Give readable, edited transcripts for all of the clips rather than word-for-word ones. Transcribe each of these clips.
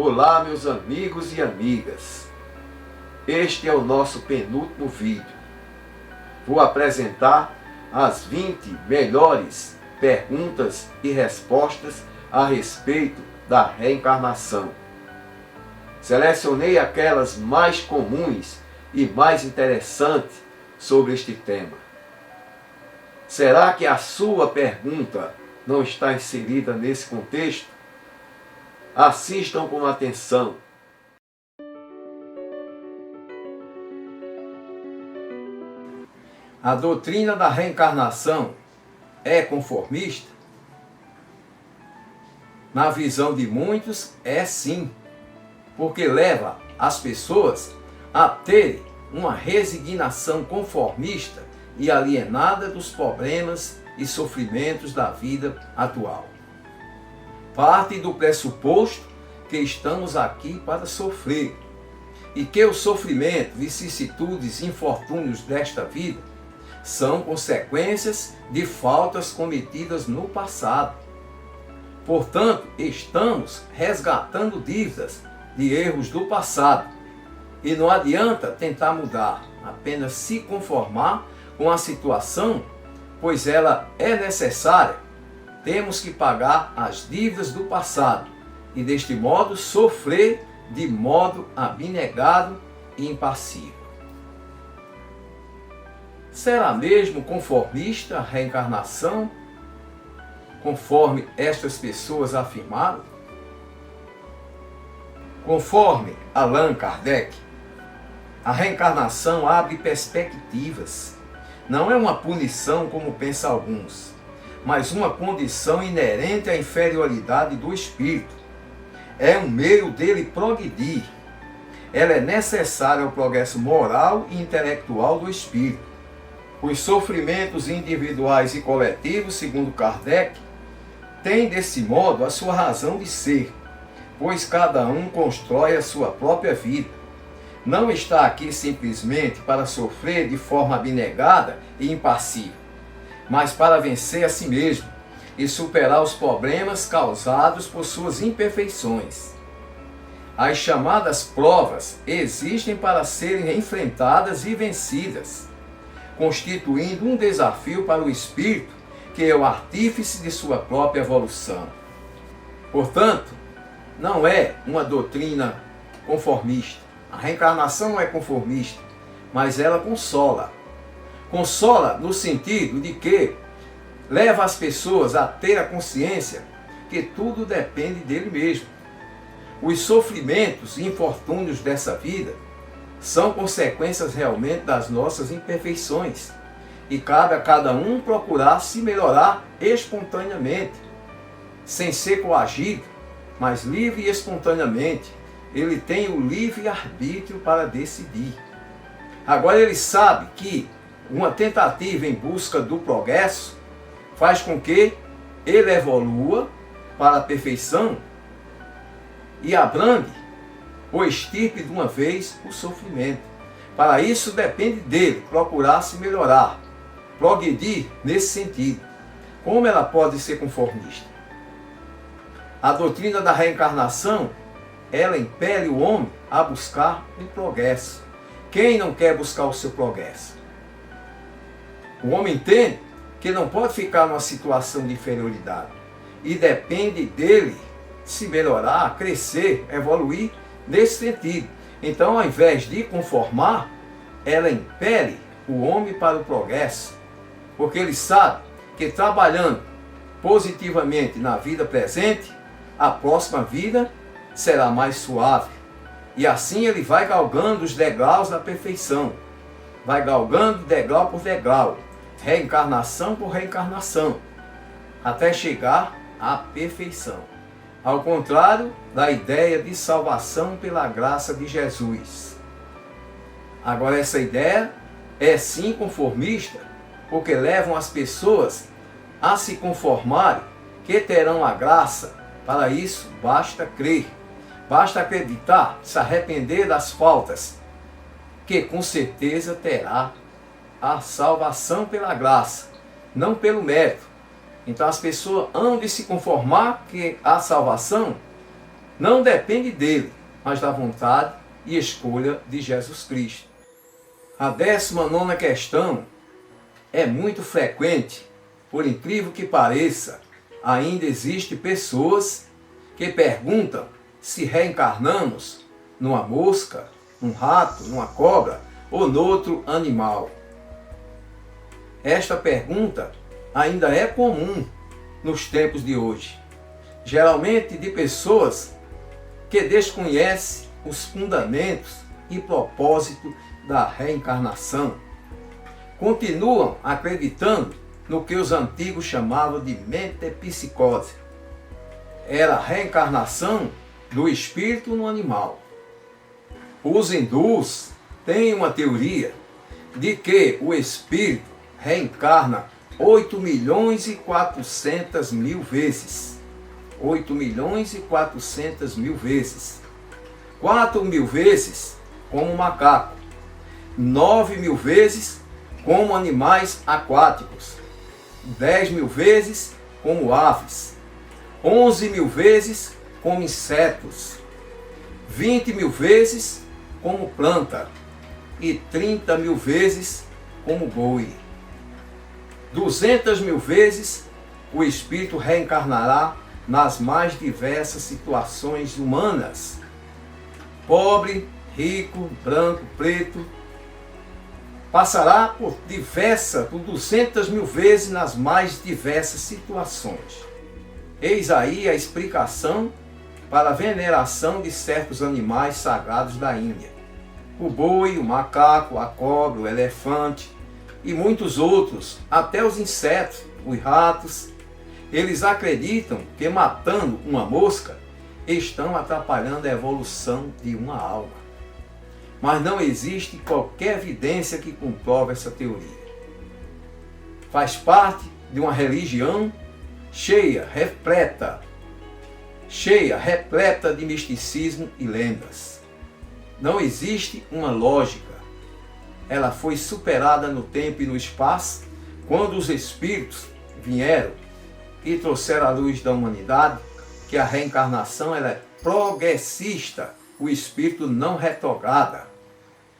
Olá, meus amigos e amigas. Este é o nosso penúltimo vídeo. Vou apresentar as 20 melhores perguntas e respostas a respeito da reencarnação. Selecionei aquelas mais comuns e mais interessantes sobre este tema. Será que a sua pergunta não está inserida nesse contexto? Assistam com atenção. A doutrina da reencarnação é conformista? Na visão de muitos, é sim, porque leva as pessoas a terem uma resignação conformista e alienada dos problemas e sofrimentos da vida atual. Parte do pressuposto que estamos aqui para sofrer e que o sofrimento, vicissitudes e infortúnios desta vida são consequências de faltas cometidas no passado. Portanto, estamos resgatando dívidas de erros do passado e não adianta tentar mudar, apenas se conformar com a situação, pois ela é necessária. Temos que pagar as dívidas do passado e deste modo sofrer de modo abnegado e impassível. Será mesmo conformista a reencarnação, conforme estas pessoas afirmaram? Conforme Allan Kardec, a reencarnação abre perspectivas. Não é uma punição como pensam alguns, mas uma condição inerente à inferioridade do espírito. É um meio dele progredir. Ela é necessária ao progresso moral e intelectual do espírito. Os sofrimentos individuais e coletivos, segundo Kardec, têm desse modo a sua razão de ser, pois cada um constrói a sua própria vida. Não está aqui simplesmente para sofrer de forma abnegada e impassível, mas para vencer a si mesmo e superar os problemas causados por suas imperfeições. As chamadas provas existem para serem enfrentadas e vencidas, constituindo um desafio para o espírito, que é o artífice de sua própria evolução. Portanto, não é uma doutrina conformista. A reencarnação não é conformista, mas ela consola. Consola no sentido de que leva as pessoas a ter a consciência que tudo depende dele mesmo. Os sofrimentos e infortúnios dessa vida são consequências realmente das nossas imperfeições e cabe a cada um procurar se melhorar espontaneamente, sem ser coagido, mas livre e espontaneamente. Ele tem o livre-arbítrio para decidir. Agora ele sabe que uma tentativa em busca do progresso faz com que ele evolua para a perfeição e abrangue ou extirpe de uma vez o sofrimento. Para isso depende dele procurar se melhorar, progredir nesse sentido. Como ela pode ser conformista? A doutrina da reencarnação, ela impele o homem a buscar o progresso. Quem não quer buscar o seu progresso? O homem entende que não pode ficar numa situação de inferioridade e depende dele se melhorar, crescer, evoluir nesse sentido. Então, ao invés de conformar, ela impele o homem para o progresso, porque ele sabe que trabalhando positivamente na vida presente, a próxima vida será mais suave. E assim ele vai galgando os degraus da perfeição, vai galgando degrau por degrau, reencarnação por reencarnação, até chegar à perfeição. Ao contrário da ideia de salvação pela graça de Jesus. Agora essa ideia é sim conformista, porque levam as pessoas a se conformarem que terão a graça. Para isso basta crer, basta acreditar, se arrepender das faltas, que com certeza terá a salvação pela graça, não pelo mérito. Então as pessoas hão de se conformar que a salvação não depende dele, mas da vontade e escolha de Jesus Cristo. A 19ª questão é muito frequente, por incrível que pareça, ainda existem pessoas que perguntam se reencarnamos numa mosca, num rato, numa cobra ou noutro animal. Esta pergunta ainda é comum nos tempos de hoje, geralmente de pessoas que desconhecem os fundamentos e propósito da reencarnação. Continuam acreditando no que os antigos chamavam de metempsicose. Era a reencarnação do espírito no animal. Os hindus têm uma teoria de que o espírito reencarna 8.400.000 vezes. 8.400.000 vezes. 4.000 vezes como macaco. 9.000 vezes como animais aquáticos. 10.000 vezes como aves. 11.000 vezes como insetos. 20.000 vezes como planta. E 30.000 vezes como boi. 200.000 vezes o espírito reencarnará nas mais diversas situações humanas. Pobre, rico, branco, preto. Passará por 200.000 vezes nas mais diversas situações. Eis aí a explicação para a veneração de certos animais sagrados da Índia. O boi, o macaco, a cobra, o elefante e muitos outros, até os insetos, os ratos. Eles acreditam que matando uma mosca estão atrapalhando a evolução de uma alma. Mas não existe qualquer evidência que comprove essa teoria. Faz parte de uma religião repleta de misticismo e lendas. Não existe uma lógica. Ela foi superada no tempo e no espaço, quando os espíritos vieram e trouxeram à luz da humanidade que a reencarnação ela é progressista, o espírito não retrograda.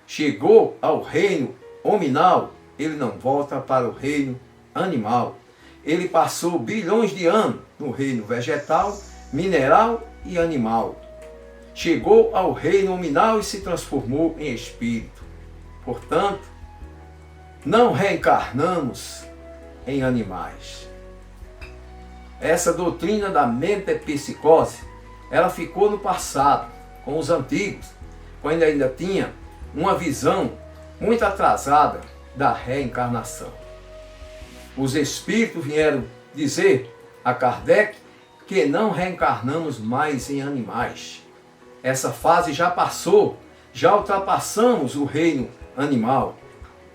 Chegou ao reino hominal, ele não volta para o reino animal. Ele passou bilhões de anos no reino vegetal, mineral e animal. Chegou ao reino hominal e se transformou em espírito. Portanto, não reencarnamos em animais. Essa doutrina da metempsicose, ela ficou no passado, com os antigos, quando ainda tinha uma visão muito atrasada da reencarnação. Os espíritos vieram dizer a Kardec que não reencarnamos mais em animais. Essa fase já passou, já ultrapassamos o reino animal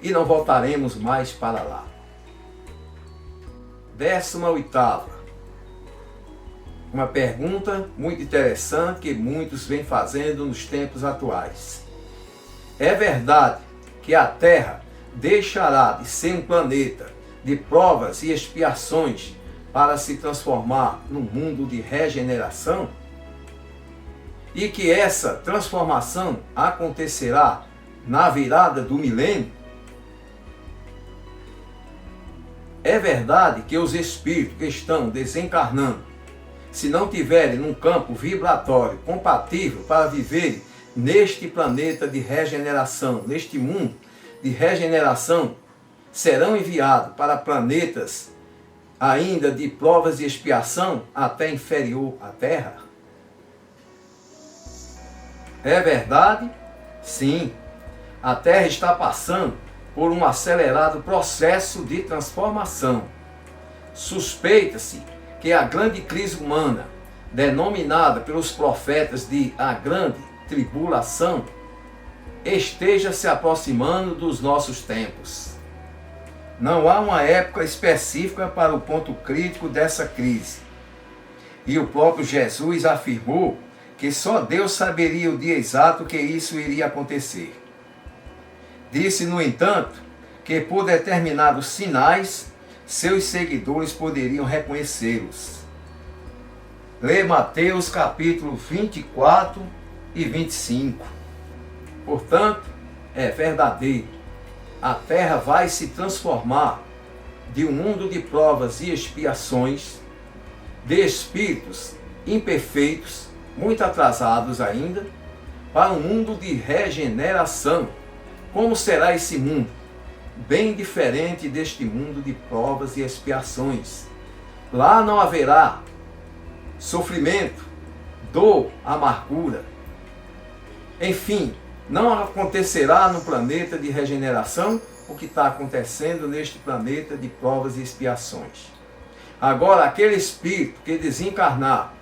e não voltaremos mais para lá. 18ª. Uma pergunta muito interessante que muitos vêm fazendo nos tempos atuais. É verdade que a Terra deixará de ser um planeta de provas e expiações para se transformar num mundo de regeneração? E que essa transformação acontecerá na virada do milênio? É verdade que os espíritos que estão desencarnando, se não tiverem num campo vibratório compatível para viverem neste planeta de regeneração, neste mundo de regeneração, serão enviados para planetas ainda de provas de expiação até inferior à Terra? É verdade? Sim. A Terra está passando por um acelerado processo de transformação. Suspeita-se que a grande crise humana, denominada pelos profetas de a grande tribulação, esteja se aproximando dos nossos tempos. Não há uma época específica para o ponto crítico dessa crise. E o próprio Jesus afirmou que só Deus saberia o dia exato que isso iria acontecer. Disse, no entanto, que por determinados sinais, seus seguidores poderiam reconhecê-los. Lê Mateus capítulo 24 e 25. Portanto, é verdadeiro, a terra vai se transformar de um mundo de provas e expiações, de espíritos imperfeitos, muito atrasados ainda, para um mundo de regeneração. Como será esse mundo? Bem diferente deste mundo de provas e expiações. Lá não haverá sofrimento, dor, amargura. Enfim, não acontecerá no planeta de regeneração o que está acontecendo neste planeta de provas e expiações. Agora, aquele espírito que desencarnar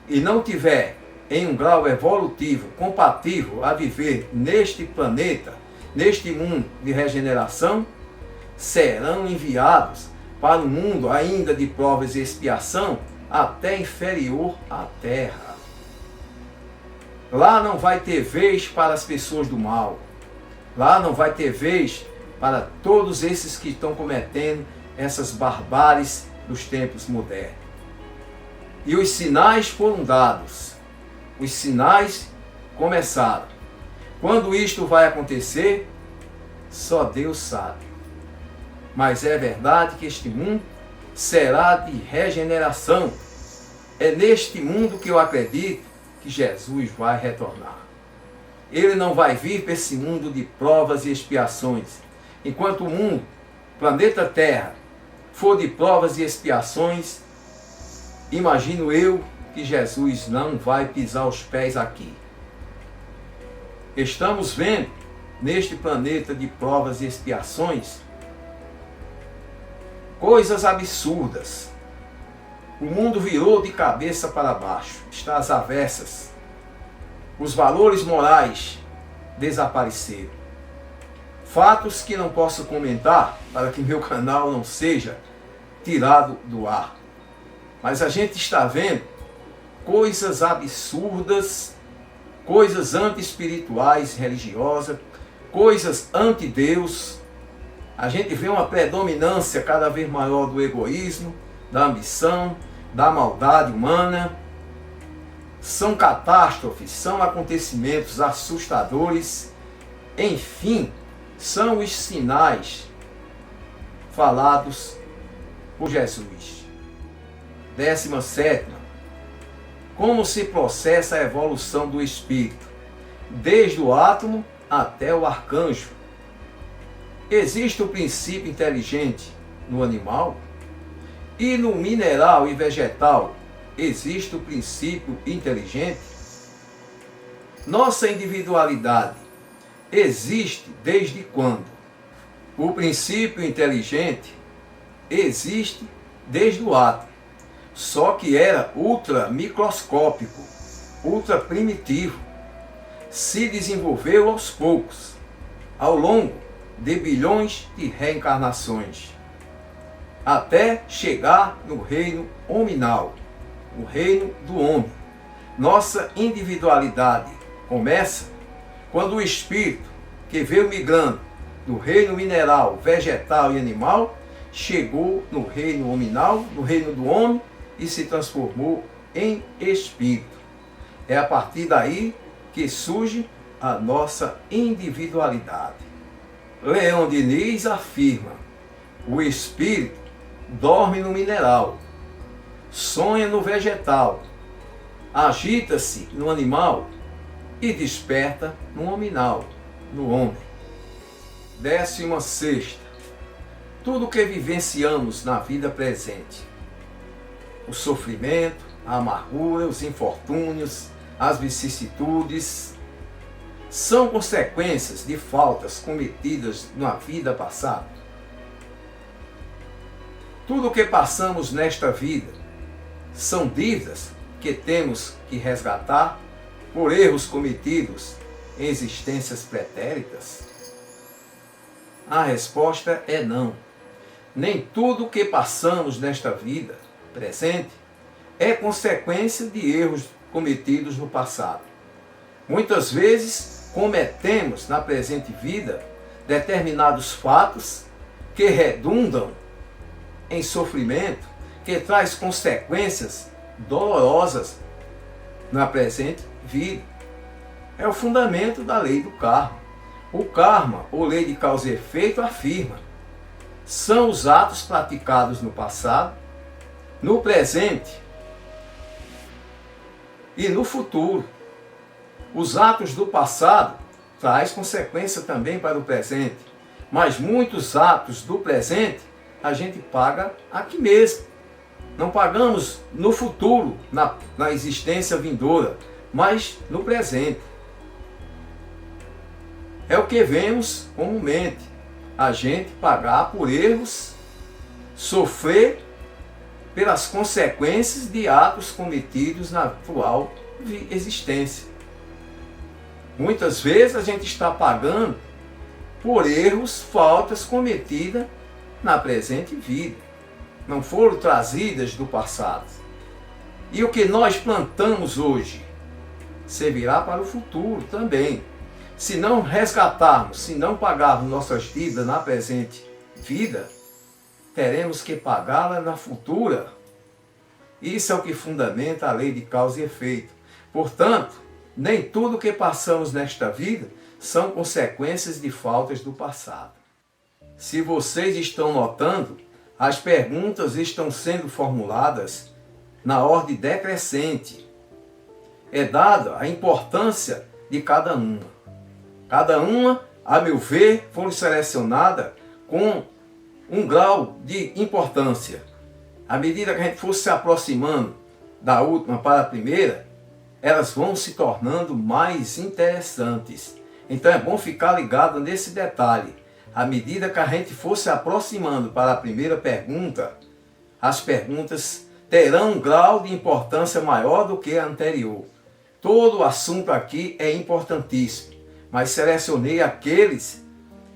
e não tiver em um grau evolutivo compatível a viver neste planeta, neste mundo de regeneração, serão enviados para um mundo ainda de provas e expiação até inferior à Terra. Lá não vai ter vez para as pessoas do mal. Lá não vai ter vez para todos esses que estão cometendo essas barbáries dos tempos modernos. E os sinais foram dados. Os sinais começaram. Quando isto vai acontecer, só Deus sabe. Mas é verdade que este mundo será de regeneração. É neste mundo que eu acredito que Jesus vai retornar. Ele não vai vir para esse mundo de provas e expiações. Enquanto o mundo, planeta Terra, for de provas e expiações, imagino eu que Jesus não vai pisar os pés aqui. Estamos vendo neste planeta de provas e expiações coisas absurdas. O mundo virou de cabeça para baixo, está às avessas. Os valores morais desapareceram. Fatos que não posso comentar para que meu canal não seja tirado do ar. Mas a gente está vendo coisas absurdas, coisas anti-espirituais, religiosas, coisas anti-Deus. A gente vê uma predominância cada vez maior do egoísmo, da ambição, da maldade humana. São catástrofes, são acontecimentos assustadores. Enfim, são os sinais falados por Jesus. 17. Como se processa a evolução do espírito, desde o átomo até o arcanjo. Existe o princípio inteligente no animal? E no mineral e vegetal, existe o princípio inteligente? Nossa individualidade existe desde quando? O princípio inteligente existe desde o átomo, só que era ultra microscópico, ultra primitivo. Se desenvolveu aos poucos, ao longo de bilhões de reencarnações, até chegar no reino hominal, o reino do homem. Nossa individualidade começa quando o espírito que veio migrando do reino mineral, vegetal e animal, chegou no reino hominal, no reino do homem, e se transformou em espírito. É a partir daí que surge a nossa individualidade. Leon Denis afirma: o espírito dorme no mineral, sonha no vegetal, agita-se no animal e desperta no hominal, no homem. 16. Tudo que vivenciamos na vida presente, o sofrimento, a amargura, os infortúnios, as vicissitudes, são consequências de faltas cometidas na vida passada. Tudo o que passamos nesta vida são dívidas que temos que resgatar por erros cometidos em existências pretéritas? A resposta é não. Nem tudo o que passamos nesta vida presente é consequência de erros cometidos no passado. Muitas vezes cometemos na presente vida determinados fatos que redundam em sofrimento, que traz consequências dolorosas na presente vida. É o fundamento da lei do karma. O karma, ou lei de causa e efeito, afirma: são os atos praticados no passado, no presente e no futuro. Os atos do passado traz consequência também para o presente, mas muitos atos do presente a gente paga aqui mesmo. Não pagamos no futuro, na existência vindoura, mas no presente. É o que vemos comumente, a gente pagar por erros, sofrer pelas consequências de atos cometidos na atual existência. Muitas vezes a gente está pagando por erros, faltas cometidas na presente vida. Não foram trazidas do passado. E o que nós plantamos hoje servirá para o futuro também. Se não resgatarmos, se não pagarmos nossas dívidas na presente vida, teremos que pagá-la na futura. Isso é o que fundamenta a lei de causa e efeito. Portanto, nem tudo que passamos nesta vida são consequências de faltas do passado. Se vocês estão notando, as perguntas estão sendo formuladas na ordem decrescente. É dada a importância de cada uma. Cada uma, a meu ver, foi selecionada com um grau de importância. À medida que a gente for se aproximando da última para a primeira, elas vão se tornando mais interessantes. Então é bom ficar ligado nesse detalhe. À medida que a gente for se aproximando para a primeira pergunta, as perguntas terão um grau de importância maior do que a anterior. Todo o assunto aqui é importantíssimo, mas selecionei aqueles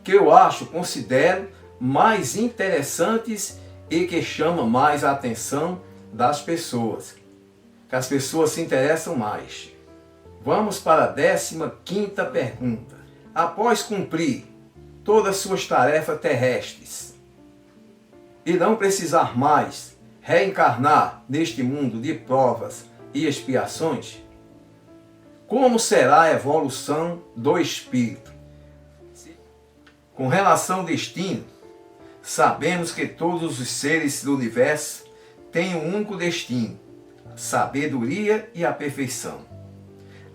que eu considero mais interessantes e que chamam mais a atenção das pessoas, que as pessoas se interessam mais. Vamos para a 15ª pergunta. Após cumprir todas as suas tarefas terrestres e não precisar mais reencarnar neste mundo de provas e expiações, como será a evolução do espírito? Com relação ao destino, sabemos que todos os seres do universo têm um único destino: a sabedoria e a perfeição.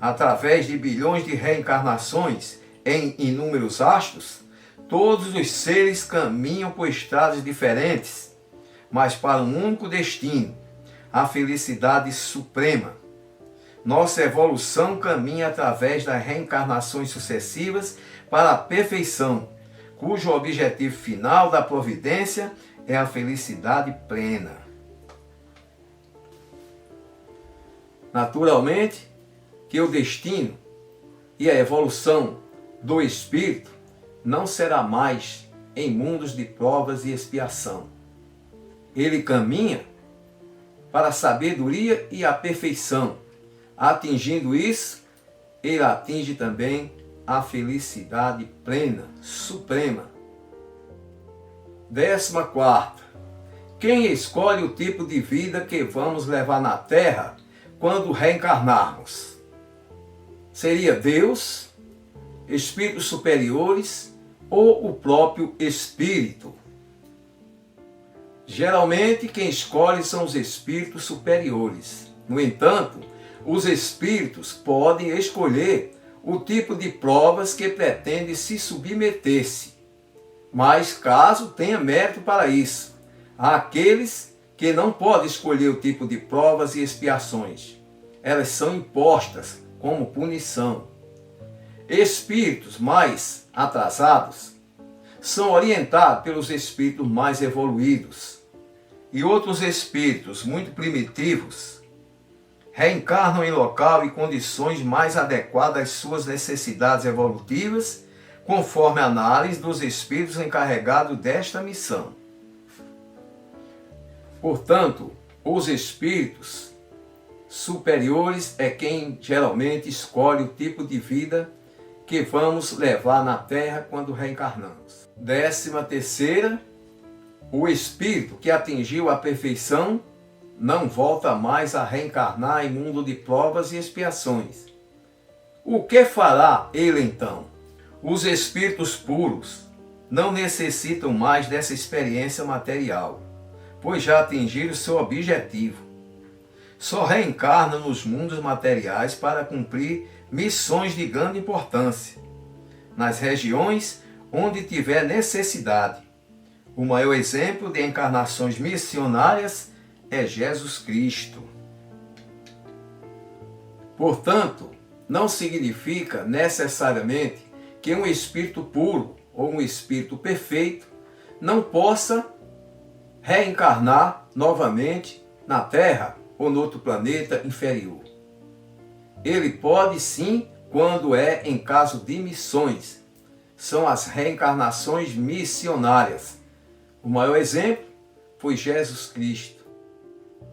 Através de bilhões de reencarnações em inúmeros astros, todos os seres caminham por estradas diferentes, mas para um único destino: a felicidade suprema. Nossa evolução caminha através das reencarnações sucessivas para a perfeição, cujo objetivo final da providência é a felicidade plena. Naturalmente que o destino e a evolução do espírito não será mais em mundos de provas e expiação. Ele caminha para a sabedoria e a perfeição. Atingindo isso, ele atinge também a felicidade plena, suprema. 14ª. Quem escolhe o tipo de vida que vamos levar na Terra quando reencarnarmos? Seria Deus, espíritos superiores ou o próprio espírito? Geralmente quem escolhe são os espíritos superiores. No entanto, os espíritos podem escolher o tipo de provas que pretende se submeter-se, mas caso tenha mérito para isso, há aqueles que não podem escolher o tipo de provas e expiações. Elas são impostas como punição. Espíritos mais atrasados são orientados pelos espíritos mais evoluídos, e outros espíritos muito primitivos reencarnam em local e condições mais adequadas às suas necessidades evolutivas, conforme a análise dos espíritos encarregados desta missão. Portanto, os espíritos superiores é quem geralmente escolhe o tipo de vida que vamos levar na Terra quando reencarnamos. 13ª, o espírito que atingiu a perfeição não volta mais a reencarnar em mundo de provas e expiações. O que fará ele então? Os espíritos puros não necessitam mais dessa experiência material, pois já atingiram seu objetivo. Só reencarnam nos mundos materiais para cumprir missões de grande importância, nas regiões onde tiver necessidade. O maior exemplo de encarnações missionárias é Jesus Cristo. Portanto, não significa necessariamente que um espírito puro ou um espírito perfeito não possa reencarnar novamente na Terra ou no outro planeta inferior. Ele pode sim, quando é em caso de missões. São as reencarnações missionárias. O maior exemplo foi Jesus Cristo.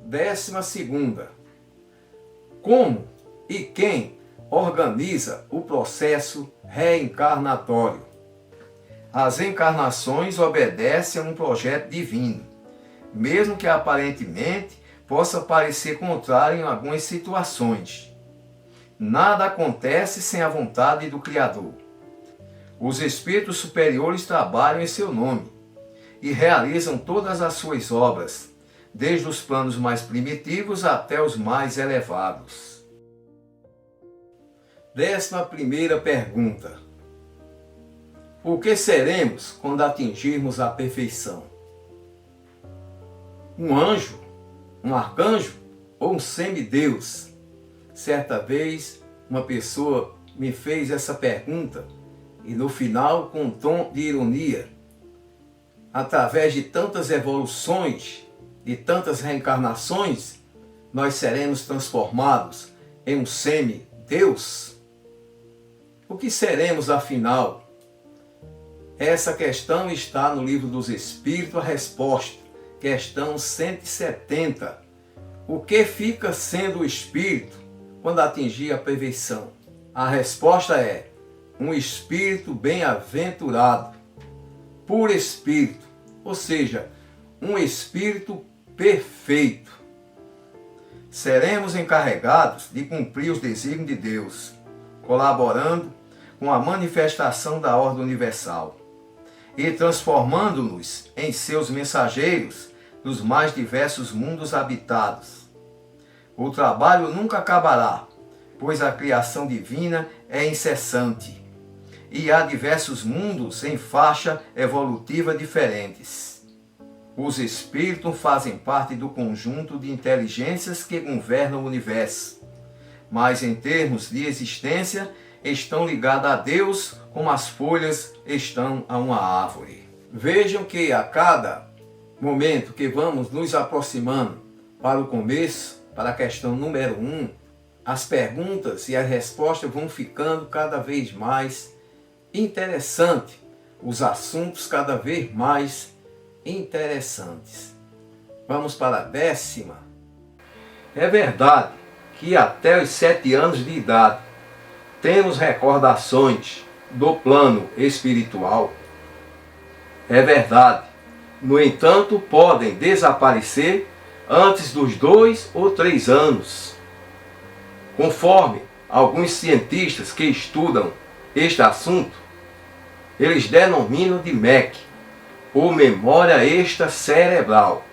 12ª. Como e quem organiza o processo reencarnatório? As encarnações obedecem a um projeto divino, mesmo que aparentemente possa parecer contrário em algumas situações. Nada acontece sem a vontade do Criador. Os espíritos superiores trabalham em seu nome e realizam todas as suas obras, desde os planos mais primitivos até os mais elevados. 11ª pergunta. O que seremos quando atingirmos a perfeição? Um anjo? Um arcanjo? Ou um semideus? Certa vez, uma pessoa me fez essa pergunta e no final, com um tom de ironia, através de tantas evoluções, de tantas reencarnações, nós seremos transformados em um semideus? O que seremos afinal? Essa questão está no Livro dos Espíritos, a resposta, questão 170. O que fica sendo o espírito quando atingir a perfeição? A resposta é um espírito bem-aventurado, puro espírito, ou seja, um espírito perfeito. Seremos encarregados de cumprir os desígnios de Deus, colaborando com a manifestação da ordem universal e transformando-nos em seus mensageiros dos mais diversos mundos habitados. O trabalho nunca acabará, pois a criação divina é incessante e há diversos mundos em faixa evolutiva diferentes. Os espíritos fazem parte do conjunto de inteligências que governam o universo, mas em termos de existência estão ligados a Deus como as folhas estão a uma árvore. Vejam que a cada momento que vamos nos aproximando para o começo, para a questão número 1, as perguntas e as respostas vão ficando cada vez mais interessantes, os assuntos cada vez mais interessantes. Vamos para a 10ª. É verdade que até os 7 anos de idade temos recordações do plano espiritual. É verdade. No entanto, podem desaparecer antes dos 2 ou 3 anos. Conforme alguns cientistas que estudam este assunto, eles denominam de MEC, ou memória extracerebral,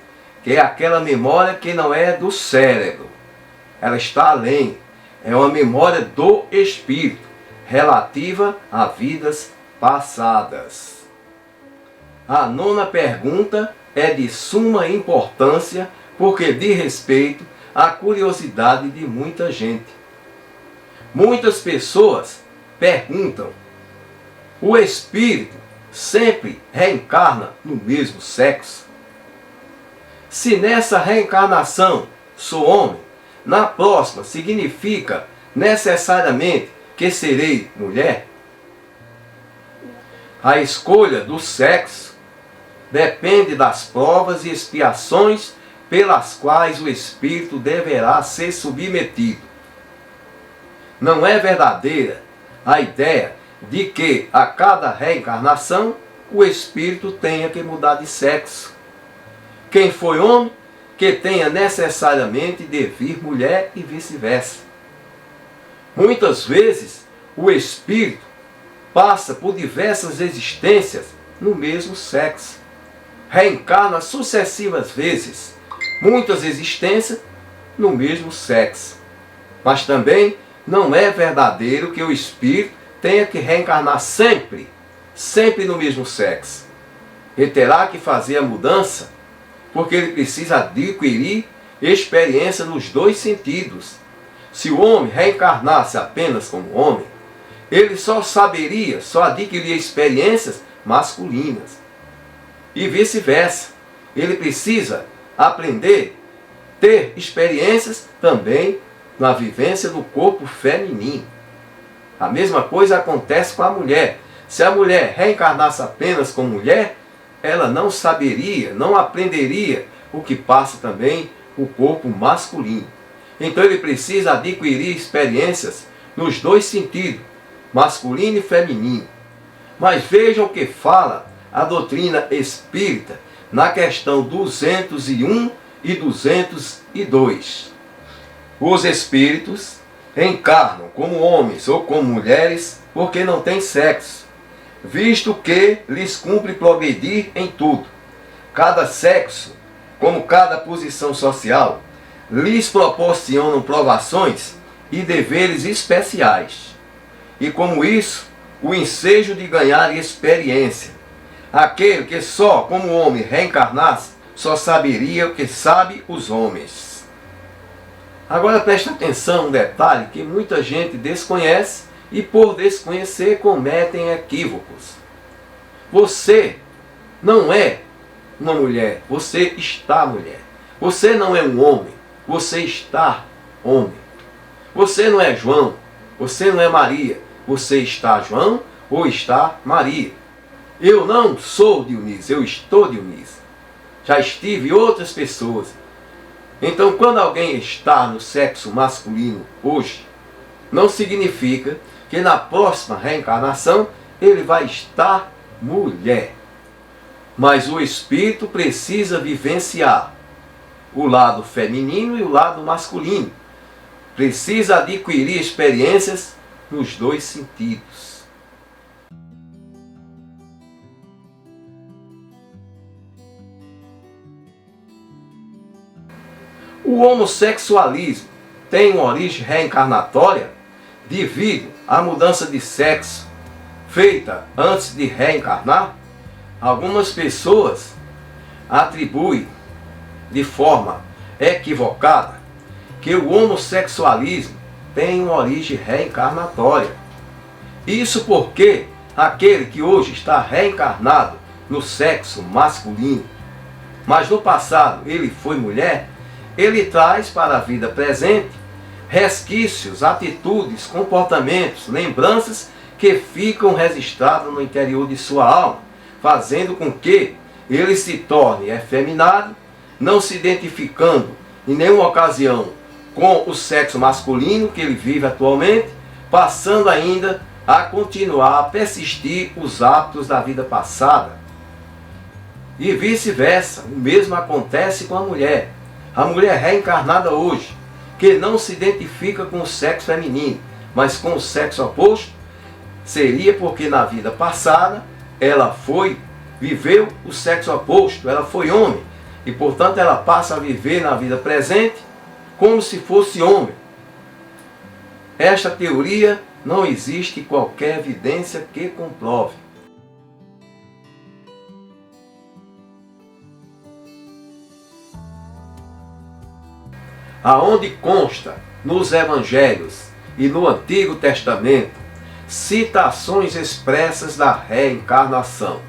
que é aquela memória que não é do cérebro. Ela está além. É uma memória do espírito, relativa a vidas passadas. A 9ª pergunta é de suma importância porque diz respeito à curiosidade de muita gente. Muitas pessoas perguntam: o espírito sempre reencarna no mesmo sexo? Se nessa reencarnação sou homem, na próxima significa necessariamente que serei mulher? A escolha do sexo depende das provas e expiações pelas quais o espírito deverá ser submetido. Não é verdadeira a ideia de que a cada reencarnação o espírito tenha que mudar de sexo. Quem foi homem que tenha necessariamente de vir mulher e vice-versa. Muitas vezes, o espírito passa por diversas existências no mesmo sexo. Reencarna sucessivas vezes, muitas existências no mesmo sexo. Mas também não é verdadeiro que o espírito tenha que reencarnar sempre no mesmo sexo. Ele terá que fazer a mudança, porque ele precisa adquirir experiência nos dois sentidos. Se o homem reencarnasse apenas como homem, ele só adquiriria experiências masculinas. E vice-versa. Ele precisa aprender, ter experiências também na vivência do corpo feminino. A mesma coisa acontece com a mulher. Se a mulher reencarnasse apenas como mulher, ela não saberia, não aprenderia o que passa também o corpo masculino. Então ele precisa adquirir experiências nos dois sentidos, masculino e feminino. Mas veja o que fala a doutrina espírita na questão 201 e 202. Os espíritos encarnam como homens ou como mulheres porque não têm sexo, visto que lhes cumpre progredir em tudo. Cada sexo, como cada posição social, lhes proporcionam provações e deveres especiais. E como isso, o ensejo de ganhar experiência. Aquele que só como homem reencarnasse, só saberia o que sabe os homens. Agora preste atenção no detalhe que muita gente desconhece e por desconhecer cometem equívocos. Você não é uma mulher, você está mulher. Você não é um homem, você está homem. Você não é João, você não é Maria, você está João ou está Maria. Eu não sou Dionísio, eu estou Dionísio. Já estive outras pessoas. Então, quando alguém está no sexo masculino hoje, não significa que na próxima reencarnação ele vai estar mulher. Mas o espírito precisa vivenciar o lado feminino e o lado masculino. Precisa adquirir experiências nos dois sentidos. O homossexualismo tem uma origem reencarnatória devido à mudança de sexo feita antes de reencarnar. Algumas pessoas atribuem de forma equivocada que o homossexualismo tem uma origem reencarnatória. Isso porque aquele que hoje está reencarnado no sexo masculino, mas no passado ele foi mulher, ele traz para a vida presente resquícios, atitudes, comportamentos, lembranças que ficam registrados no interior de sua alma, fazendo com que ele se torne efeminado, não se identificando em nenhuma ocasião com o sexo masculino que ele vive atualmente, passando ainda a continuar a persistir os hábitos da vida passada. E vice-versa, o mesmo acontece com a mulher. A mulher reencarnada hoje, que não se identifica com o sexo feminino, mas com o sexo oposto, seria porque na vida passada ela viveu o sexo oposto, ela foi homem, e portanto ela passa a viver na vida presente como se fosse homem. Esta teoria não existe qualquer evidência que comprove. Aonde consta nos Evangelhos e no Antigo Testamento citações expressas da reencarnação.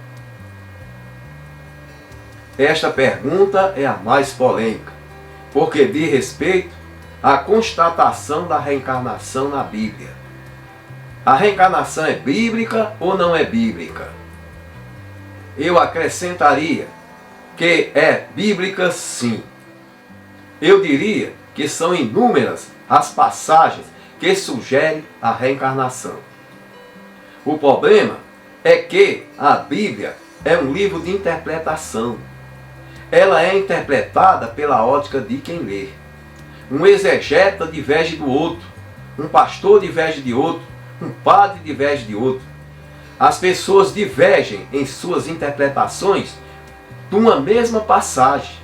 Esta pergunta é a mais polêmica, porque diz respeito à constatação da reencarnação na Bíblia. A reencarnação é bíblica ou não é bíblica? Eu acrescentaria que é bíblica sim. Eu diria que são inúmeras as passagens que sugerem a reencarnação. O problema é que a Bíblia é um livro de interpretação. ela é interpretada pela ótica de quem lê. Um exegeta diverge do outro, um pastor diverge de outro, um padre diverge de outro. As pessoas divergem em suas interpretações de uma mesma passagem.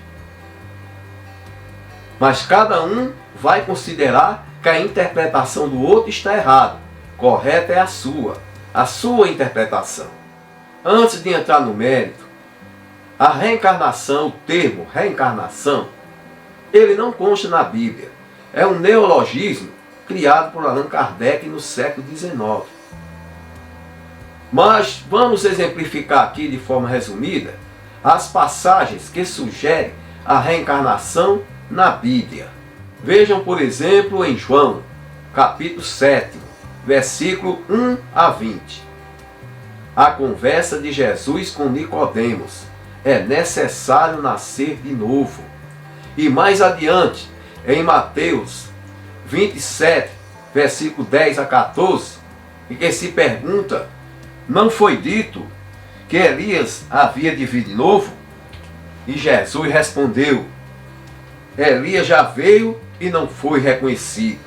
Mas cada um vai considerar que a interpretação do outro está errada. Correta é a sua interpretação. Antes de entrar no mérito, a reencarnação, o termo reencarnação, ele não consta na Bíblia. É um neologismo criado por Allan Kardec no século XIX. Mas vamos exemplificar aqui de forma resumida as passagens que sugerem a reencarnação na Bíblia. Vejam, por exemplo, em João, capítulo 7, versículo 1 a 20. A conversa de Jesus com Nicodemos. É necessário nascer de novo. E mais adiante, em Mateus 27, versículo 10 a 14, em que se pergunta: não foi dito que Elias havia de vir de novo? E Jesus respondeu: Elias já veio e não foi reconhecido.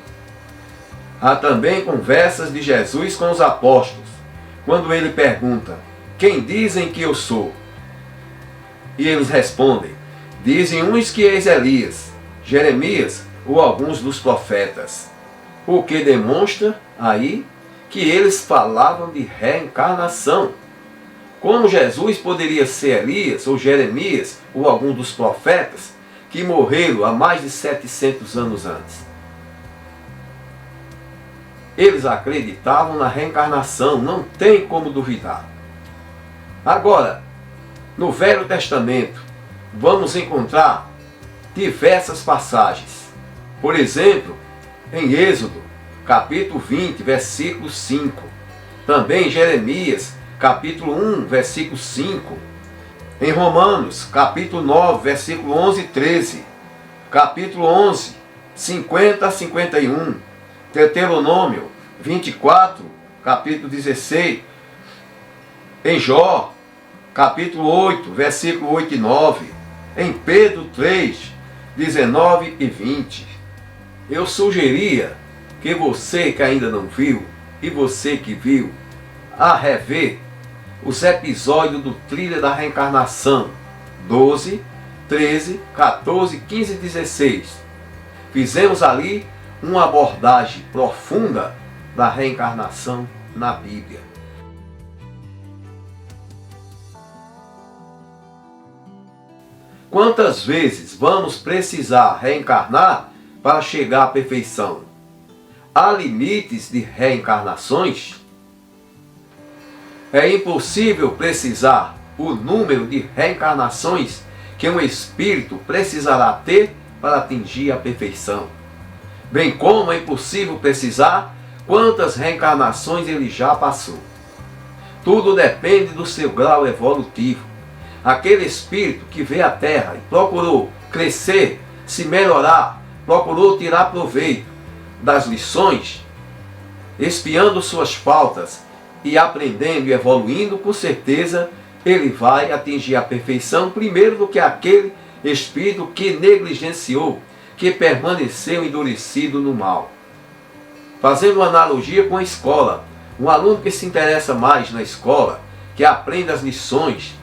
Há também conversas de Jesus com os apóstolos, quando ele pergunta: quem dizem que eu sou? E eles respondem: dizem uns que és Elias, Jeremias ou alguns dos profetas. O que demonstra aí que eles falavam de reencarnação. Como Jesus poderia ser Elias ou Jeremias ou algum dos profetas que morreram há mais de 700 anos antes? Eles acreditavam na reencarnação, não tem como duvidar. Agora, no Velho Testamento, vamos encontrar diversas passagens. Por exemplo, em Êxodo, capítulo 20, versículo 5. Também em Jeremias, capítulo 1, versículo 5. Em Romanos, capítulo 9, versículo 11 e 13. Capítulo 11, 50 a 51. Deuteronômio 24, capítulo 16. Em Jó, capítulo 8, versículo 8 e 9. Em Pedro 3, 19 e 20. Eu sugeria que você que ainda não viu, e você que viu, a rever os episódios do Trilha da Reencarnação 12, 13, 14, 15 e 16. Fizemos ali uma abordagem profunda da reencarnação na Bíblia. Quantas vezes vamos precisar reencarnar para chegar à perfeição? Há limites de reencarnações? É impossível precisar o número de reencarnações que um espírito precisará ter para atingir a perfeição. Bem como é impossível precisar quantas reencarnações ele já passou. Tudo depende do seu grau evolutivo. Aquele espírito que veio à Terra e procurou crescer, se melhorar, procurou tirar proveito das lições, expiando suas faltas e aprendendo e evoluindo, com certeza ele vai atingir a perfeição primeiro do que aquele espírito que negligenciou, que permaneceu endurecido no mal. Fazendo uma analogia com a escola, um aluno que se interessa mais na escola, que aprende as lições,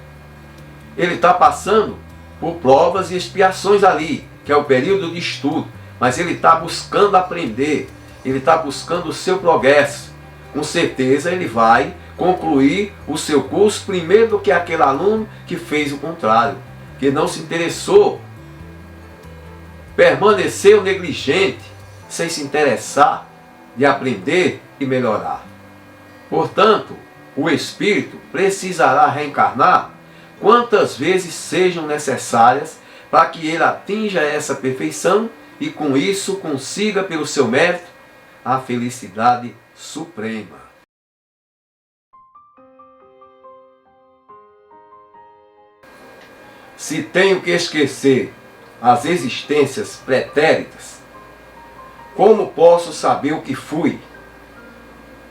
ele está passando por provas e expiações ali, que é o período de estudo, mas ele está buscando aprender, ele está buscando o seu progresso. Com certeza ele vai concluir o seu curso primeiro do que aquele aluno que fez o contrário, que não se interessou, permaneceu negligente, sem se interessar de aprender e melhorar. Portanto, o espírito precisará reencarnar quantas vezes sejam necessárias para que ele atinja essa perfeição e com isso consiga, pelo seu mérito, a felicidade suprema. Se tenho que esquecer as existências pretéritas, como posso saber o que fui?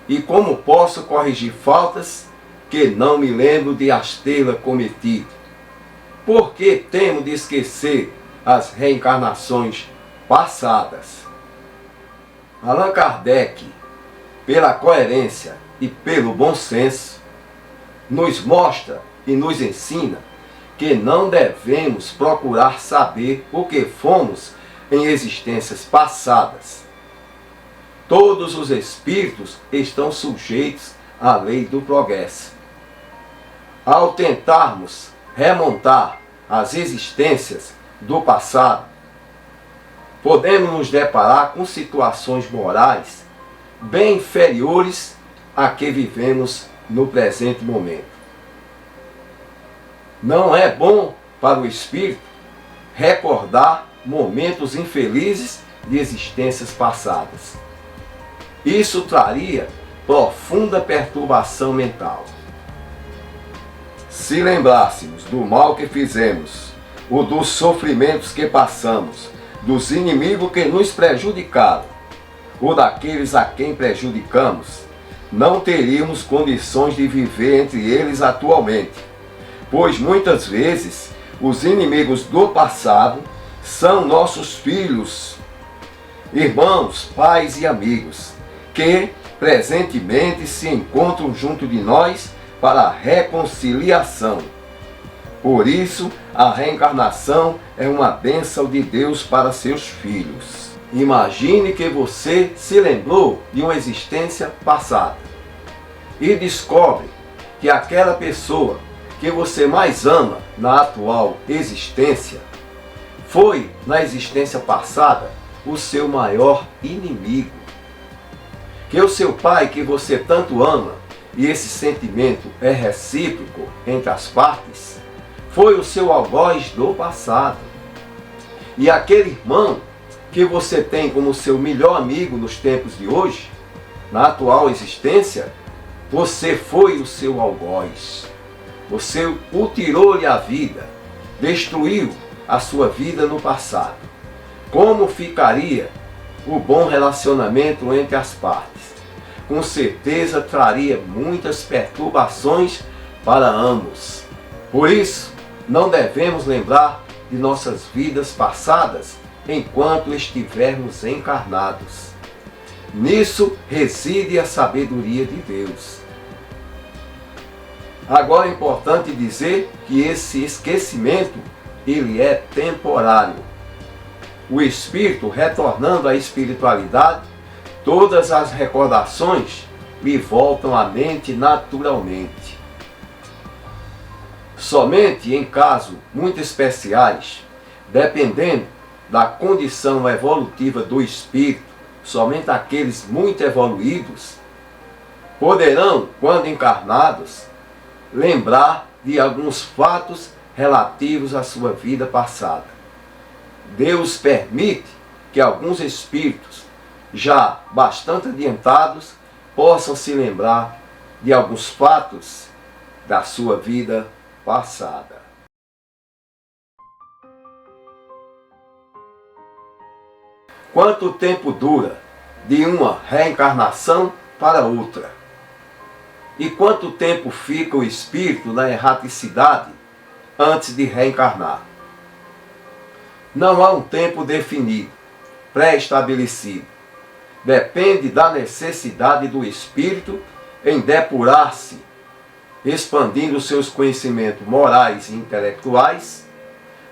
E como posso corrigir faltas que não me lembro de as tê-la cometido? Por que temos de esquecer as reencarnações passadas? Allan Kardec, pela coerência e pelo bom senso, nos mostra e nos ensina que não devemos procurar saber o que fomos em existências passadas. Todos os espíritos estão sujeitos à lei do progresso. Ao tentarmos remontar as existências do passado, podemos nos deparar com situações morais bem inferiores à que vivemos no presente momento. Não é bom para o espírito recordar momentos infelizes de existências passadas. Isso traria profunda perturbação mental. Se lembrássemos do mal que fizemos, ou dos sofrimentos que passamos, dos inimigos que nos prejudicaram, ou daqueles a quem prejudicamos, não teríamos condições de viver entre eles atualmente, pois muitas vezes os inimigos do passado são nossos filhos, irmãos, pais e amigos, que presentemente se encontram junto de nós para a reconciliação. Por isso, a reencarnação é uma bênção de Deus para seus filhos. Imagine que você se lembrou de uma existência passada e descobre que aquela pessoa que você mais ama na atual existência foi, na existência passada, o seu maior inimigo. Que o seu pai, que você tanto ama, e esse sentimento é recíproco entre as partes, foi o seu algoz do passado. E aquele irmão que você tem como seu melhor amigo nos tempos de hoje, na atual existência, você foi o seu algoz. Você o tirou-lhe a vida, destruiu a sua vida no passado. Como ficaria o bom relacionamento entre as partes? Com certeza traria muitas perturbações para ambos. Por isso, não devemos lembrar de nossas vidas passadas enquanto estivermos encarnados. Nisso reside a sabedoria de Deus. Agora é importante dizer que esse esquecimento, ele é temporário. O espírito, retornando à espiritualidade, todas as recordações lhe voltam à mente naturalmente. Somente em casos muito especiais, dependendo da condição evolutiva do espírito, somente aqueles muito evoluídos poderão, quando encarnados, lembrar de alguns fatos relativos à sua vida passada. Deus permite que alguns espíritos já bastante adiantados possam se lembrar de alguns fatos da sua vida passada. Quanto tempo dura de uma reencarnação para outra? E quanto tempo fica o espírito na erraticidade antes de reencarnar? Não há um tempo definido, pré-estabelecido. Depende da necessidade do espírito em depurar-se, expandindo seus conhecimentos morais e intelectuais,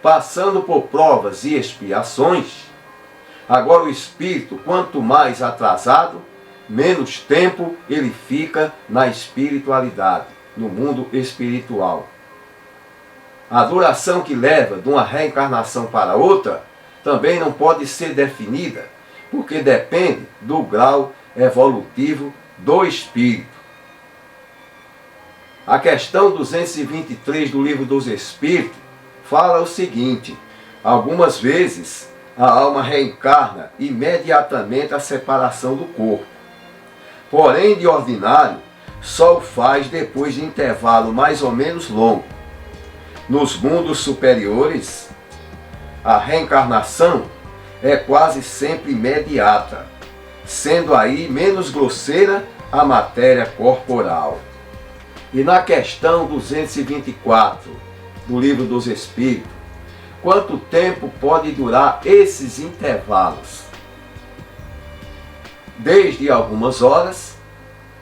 passando por provas e expiações. Agora o espírito, quanto mais atrasado, menos tempo ele fica na espiritualidade, no mundo espiritual. A duração que leva de uma reencarnação para outra também não pode ser definida, porque depende do grau evolutivo do espírito. A questão 223 do Livro dos Espíritos fala o seguinte: algumas vezes a alma reencarna imediatamente à separação do corpo. Porém, de ordinário, só o faz depois de intervalo mais ou menos longo. Nos mundos superiores, a reencarnação é quase sempre imediata, sendo aí menos grosseira a matéria corporal. E na questão 224 do Livro dos Espíritos, quanto tempo pode durar esses intervalos. Desde algumas horas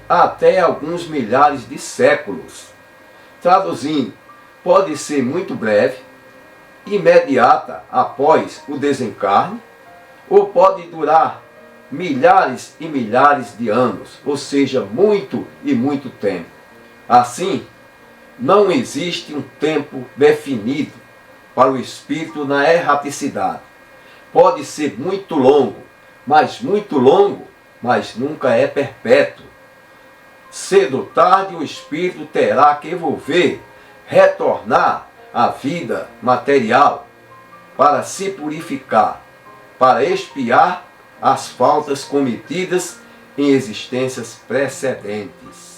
até alguns milhares de séculos. Traduzindo, pode ser muito breve, imediata após o desencarne, ou pode durar milhares e milhares de anos, ou seja, muito e muito tempo. Assim, não existe um tempo definido para o espírito na erraticidade. Pode ser muito longo, mas nunca é perpétuo. Cedo ou tarde o espírito terá que retornar à vida material para se purificar, para expiar as faltas cometidas em existências precedentes.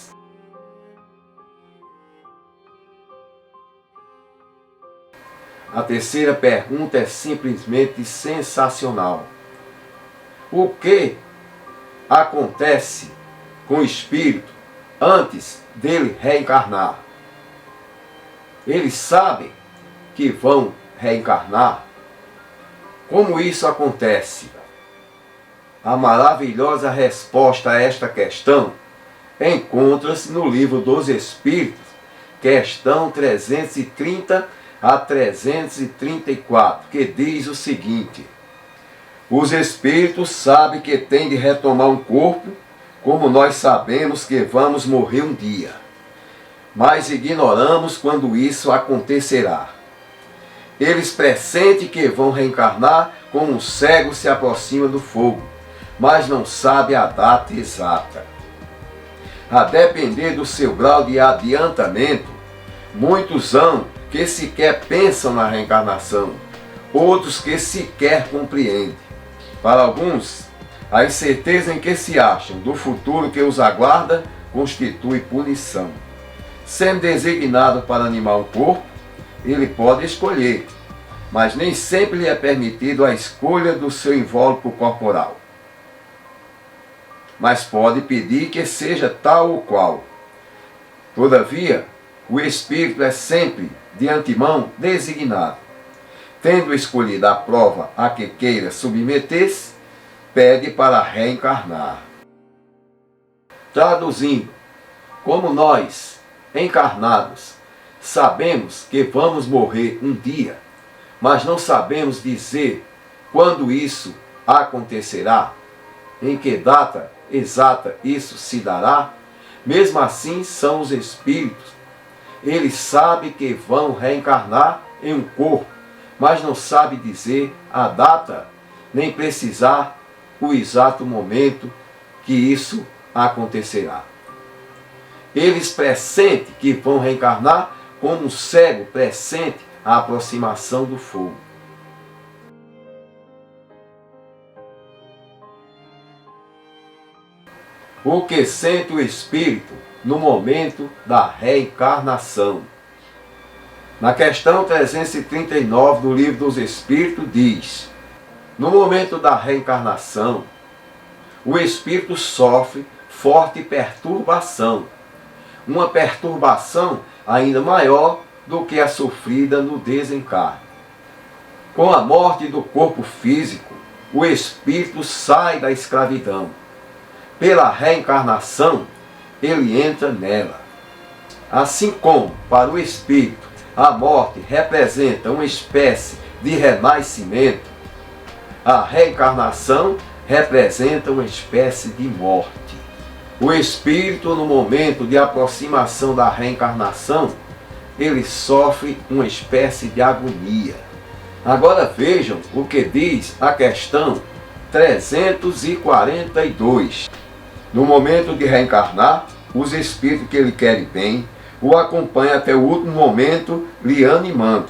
A terceira pergunta é simplesmente sensacional. O que acontece com o espírito antes dele reencarnar? Eles sabem que vão reencarnar? Como isso acontece? A maravilhosa resposta a esta questão encontra-se no Livro dos Espíritos, questão 330 a 334, que diz o seguinte: os espíritos sabem que têm de retomar um corpo, como nós sabemos que vamos morrer um dia, mas ignoramos quando isso acontecerá. Eles pressentem que vão reencarnar como um cego se aproxima do fogo, mas não sabe a data exata. A depender do seu grau de adiantamento, muitos hão que sequer pensam na reencarnação, outros que sequer compreendem. Para alguns, a incerteza em que se acham do futuro que os aguarda constitui punição. Sendo designado para animar um corpo, ele pode escolher, mas nem sempre lhe é permitido a escolha do seu invólucro corporal. Mas pode pedir que seja tal ou qual. Todavia, o espírito é sempre, de antemão, designado. Tendo escolhido a prova a que queira submeter-se, pede para reencarnar. Traduzindo, como nós, encarnados, sabemos que vamos morrer um dia, mas não sabemos dizer quando isso acontecerá, em que data exata isso se dará, mesmo assim são os espíritos. Eles sabem que vão reencarnar em um corpo, mas não sabem dizer a data, nem precisar o exato momento que isso acontecerá. Eles pressentem que vão reencarnar como um cego pressente a aproximação do fogo. O que sente o espírito no momento da reencarnação? Na questão 339 do Livro dos Espíritos diz: no momento da reencarnação, o espírito sofre forte perturbação, uma perturbação ainda maior do que a sofrida no desencarne. Com a morte do corpo físico, o espírito sai da escravidão. Pela reencarnação, ele entra nela. Assim como, para o espírito, a morte representa uma espécie de renascimento, a reencarnação representa uma espécie de morte. O espírito, no momento de aproximação da reencarnação, ele sofre uma espécie de agonia. Agora vejam o que diz a questão 342. No momento de reencarnar, os espíritos que lhe querem bem o acompanham até o último momento, lhe animando.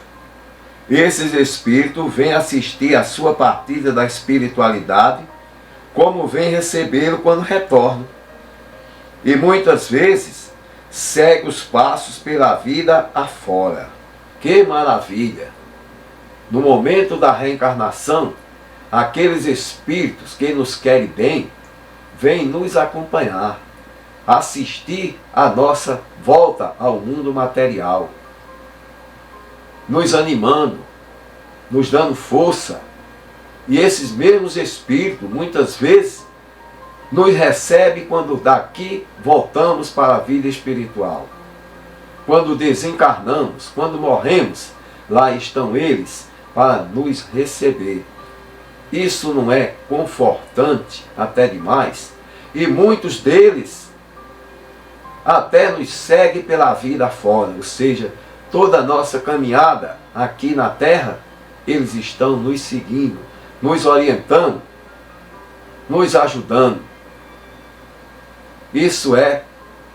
Esses espíritos vêm assistir à sua partida da espiritualidade, como vêm recebê-lo quando retornam. E muitas vezes segue os passos pela vida afora. Que maravilha! No momento da reencarnação, aqueles espíritos que nos querem bem, vêm nos acompanhar, assistir a nossa volta ao mundo material. nos animando, nos dando força. E esses mesmos espíritos, muitas vezes, nos recebem quando daqui voltamos para a vida espiritual. Quando desencarnamos, quando morremos, lá estão eles para nos receber. Isso não é confortante até demais? E muitos deles até nos seguem pela vida fora, ou seja, toda a nossa caminhada aqui na Terra, eles estão nos seguindo, nos orientando, nos ajudando. Isso é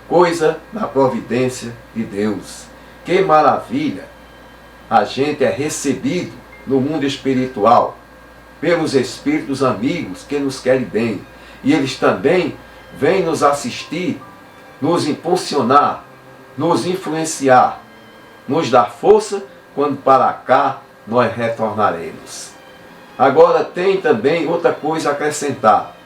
coisa da providência de Deus. Que maravilha! A gente é recebido no mundo espiritual pelos espíritos amigos que nos querem bem. E eles também vêm nos assistir, nos impulsionar, nos influenciar, nos dar força quando para cá nós retornaremos. Agora tem também outra coisa a acrescentar.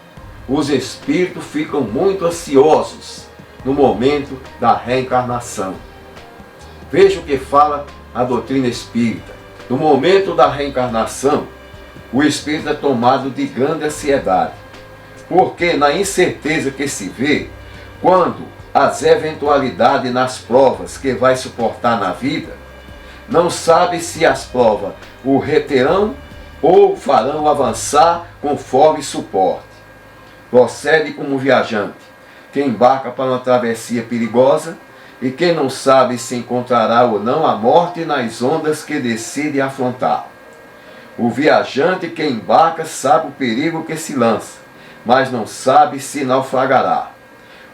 Os espíritos ficam muito ansiosos no momento da reencarnação. Veja o que fala a doutrina espírita. No momento da reencarnação, o espírito é tomado de grande ansiedade, porque na incerteza que se vê, quando as eventualidades nas provas que vai suportar na vida, não sabe se as provas o reterão ou farão avançar conforme suporte. Procede como um viajante, que embarca para uma travessia perigosa e que não sabe se encontrará ou não a morte nas ondas que decide afrontar. O viajante que embarca sabe o perigo que se lança, mas não sabe se naufragará.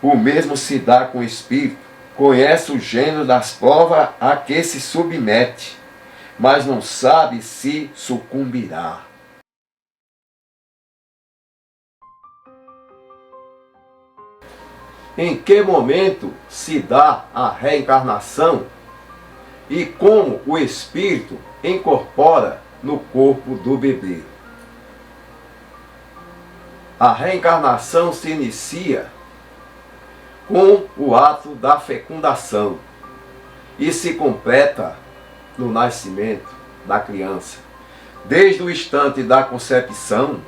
O mesmo se dá com o espírito, conhece o gênero das provas a que se submete, mas não sabe se sucumbirá. Em que momento se dá a reencarnação e como o espírito incorpora no corpo do bebê? A reencarnação se inicia com o ato da fecundação e se completa no nascimento da criança. Desde o instante da concepção,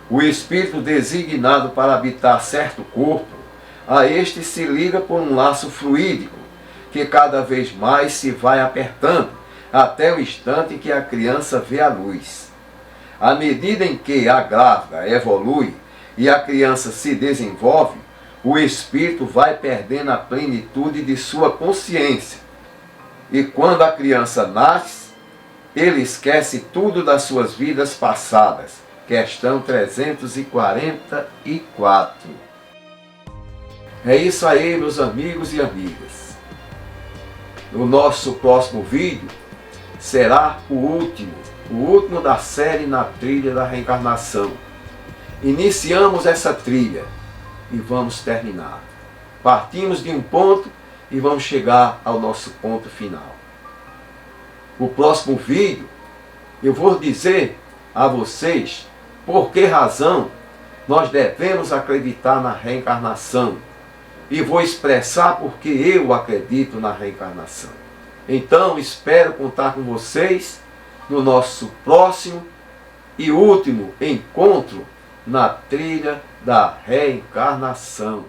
o espírito designado para habitar certo corpo, a este se liga por um laço fluídico, que cada vez mais se vai apertando, até o instante em que a criança vê a luz. À medida em que a grávida evolui e a criança se desenvolve, o espírito vai perdendo a plenitude de sua consciência. E quando a criança nasce, ele esquece tudo das suas vidas passadas. Questão 344. É isso aí, meus amigos e amigas. No nosso próximo vídeo será o último da série na trilha da reencarnação. Iniciamos essa trilha e vamos terminar. Partimos de um ponto e vamos chegar ao nosso ponto final. O próximo vídeo eu vou dizer a vocês por que razão nós devemos acreditar na reencarnação. E vou expressar porque eu acredito na reencarnação. Então, espero contar com vocês no nosso próximo e último encontro na trilha da reencarnação.